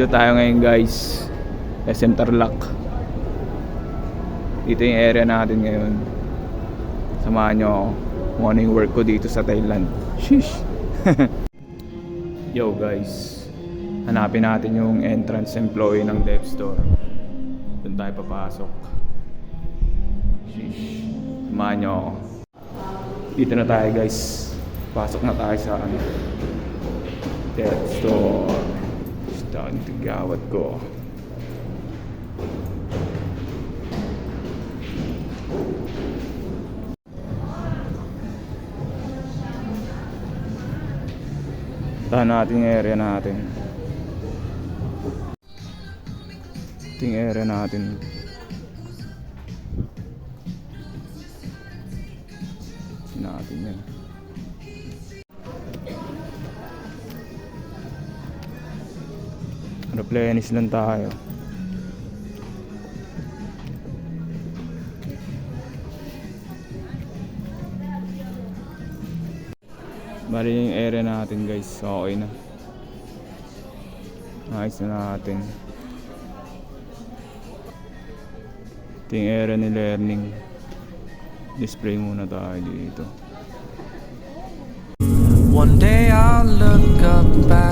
Dito tayo ngayon guys, SM Tarlac. Dito yung area natin ngayon. Samahan nyo ako kung ano yung work ko dito sa Thailand. Sheesh. Yo guys, hanapin natin yung entrance employee ng dev store. Doon tayo papasok. Sheesh. Samahan nyo ako. Dito na tayo guys. Pasok na tayo sa dev store. Down to gawat ko. Tahan natin yung area natin. Ito yung area natin. Natin yan. Replenish lang tayo. Bali yung area natin guys. Okay na. Ayos na natin. Ito yung area ni learning. Display muna tayo dito. One day I'll look up back